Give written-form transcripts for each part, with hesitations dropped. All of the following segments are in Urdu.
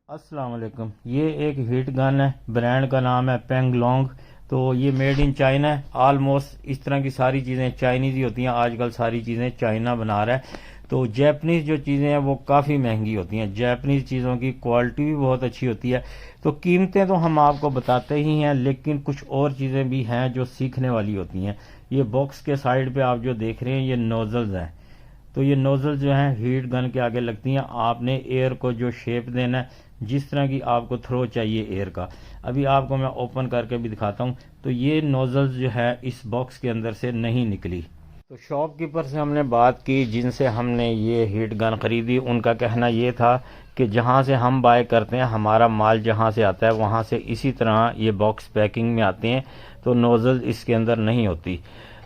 السلام علیکم۔ یہ ایک ہیٹ گن ہے، برانڈ کا نام ہے پینگ لانگ۔ تو یہ میڈ ان چائنا ہے۔ آلموسٹ اس طرح کی ساری چیزیں چائنیز ہی ہوتی ہیں، آج کل ساری چیزیں چائنا بنا رہا ہے۔ تو جیپنیز جو چیزیں ہیں وہ کافی مہنگی ہوتی ہیں، جیپنیز چیزوں کی کوالٹی بھی بہت اچھی ہوتی ہے۔ تو قیمتیں تو ہم آپ کو بتاتے ہی ہیں، لیکن کچھ اور چیزیں بھی ہیں جو سیکھنے والی ہوتی ہیں۔ یہ باکس کے سائڈ پہ آپ جو دیکھ رہے ہیں یہ نوزلز ہیں۔ تو یہ نوزل جو ہیں ہیٹ گن کے آگے لگتی ہیں۔ آپ نے ایئر کو جو شیپ دینا ہے، جس طرح کی آپ کو تھرو چاہیے ایئر کا، ابھی آپ کو میں اوپن کر کے بھی دکھاتا ہوں۔ تو یہ نوزل جو ہے اس باکس کے اندر سے نہیں نکلی۔ تو شاپ کیپر سے ہم نے بات کی جن سے ہم نے یہ ہیٹ گن خریدی، ان کا کہنا یہ تھا کہ جہاں سے ہم بائی کرتے ہیں، ہمارا مال جہاں سے آتا ہے وہاں سے اسی طرح یہ باکس پیکنگ میں آتے ہیں، تو نوزل اس کے اندر نہیں ہوتی۔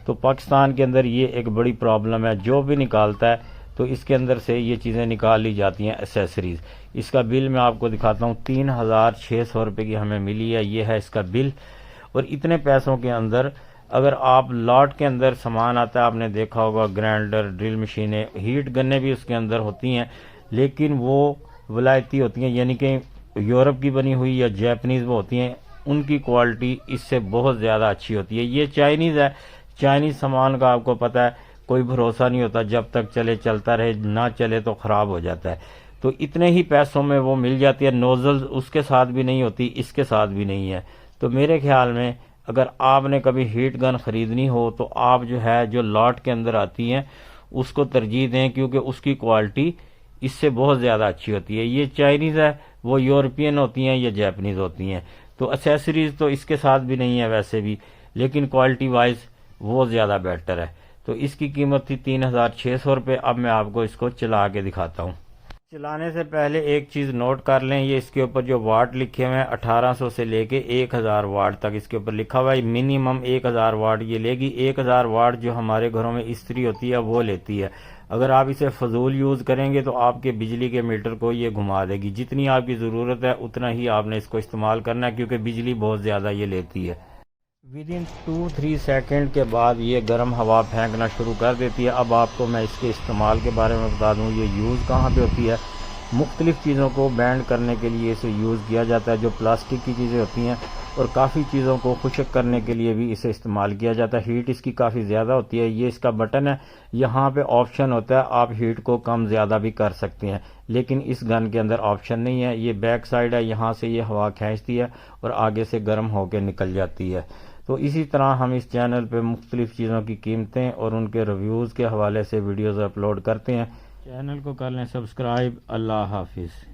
تو پاکستان کے اندر یہ ایک بڑی پرابلم ہے، جو بھی نکالتا ہے تو اس کے اندر سے یہ چیزیں نکال لی جاتی ہیں ایسیسریز۔ اس کا بل میں آپ کو دکھاتا ہوں، 3600 روپے کی ہمیں ملی ہے، یہ ہے اس کا بل۔ اور اتنے پیسوں کے اندر اگر آپ لاٹ کے اندر سامان آتا ہے، آپ نے دیکھا ہوگا گرائنڈر، ڈرل مشینیں، ہیٹ گنیں بھی اس کے اندر ہوتی ہیں، لیکن وہ ولایتی ہوتی ہیں، یعنی کہ یورپ کی بنی ہوئی یا جیپنیز وہ ہوتی ہیں، ان کی کوالٹی اس سے بہت زیادہ اچھی ہوتی ہے۔ یہ چائنیز ہے، چائنیز سامان کا آپ کو پتہ ہے کوئی بھروسہ نہیں ہوتا، جب تک چلے چلتا رہے، نہ چلے تو خراب ہو جاتا ہے۔ تو اتنے ہی پیسوں میں وہ مل جاتی ہے۔ نوزل اس کے ساتھ بھی نہیں ہوتی، اس کے ساتھ بھی نہیں ہے۔ تو میرے خیال میں اگر آپ نے کبھی ہیٹ گن خریدنی ہو تو آپ جو ہے جو لاٹ کے اندر آتی ہیں اس کو ترجیح دیں، کیونکہ اس کی کوالٹی اس سے بہت زیادہ اچھی ہوتی ہے۔ یہ چائنیز ہے، وہ یورپین ہوتی ہیں یا جیپنیز ہوتی ہیں۔ تو اسیسریز تو اس کے ساتھ بھی نہیں ہے ویسے بھی، لیکن کوالٹی وائز وہ زیادہ بیٹر ہے۔ تو اس کی قیمت تھی 3600 روپے۔ اب میں آپ کو اس کو چلا کے دکھاتا ہوں۔ چلانے سے پہلے ایک چیز نوٹ کر لیں، یہ اس کے اوپر جو واٹ لکھے ہوئے ہیں 1800 سے لے کے 1000 واٹ تک اس کے اوپر لکھا ہوا ہے۔ منیمم 1000 واٹ یہ لے گی۔ 1000 واٹ جو ہمارے گھروں میں استری ہوتی ہے وہ لیتی ہے۔ اگر آپ اسے فضول یوز کریں گے تو آپ کے بجلی کے میٹر کو یہ گھما دے گی۔ جتنی آپ کی ضرورت ہے اتنا ہی آپ نے اس کو استعمال کرنا ہے، کیونکہ بجلی بہت زیادہ یہ لیتی ہے۔ ودن 2-3 سیکنڈ کے بعد یہ گرم ہوا پھینکنا شروع کر دیتی ہے۔ اب آپ کو میں اس کے استعمال کے بارے میں بتا دوں، یہ یوز کہاں پہ ہوتی ہے۔ مختلف چیزوں کو بینڈ کرنے کے لیے اسے یوز کیا جاتا ہے، جو پلاسٹک کی چیزیں ہوتی ہیں، اور کافی چیزوں کو خشک کرنے کے لیے بھی اسے استعمال کیا جاتا ہے۔ ہیٹ اس کی کافی زیادہ ہوتی ہے۔ یہ اس کا بٹن ہے، یہاں پہ آپشن ہوتا ہے، آپ ہیٹ کو کم زیادہ بھی کر سکتے ہیں، لیکن اس گن کے اندر آپشن نہیں ہے۔ یہ بیک سائڈ ہے، یہاں سے یہ ہوا کھینچتی ہے اور آگے سے گرم ہو کے نکل جاتی ہے۔ تو اسی طرح ہم اس چینل پہ مختلف چیزوں کی قیمتیں اور ان کے ریویوز کے حوالے سے ویڈیوز اپلوڈ کرتے ہیں۔ چینل کو کر لیں سبسکرائب۔ اللہ حافظ۔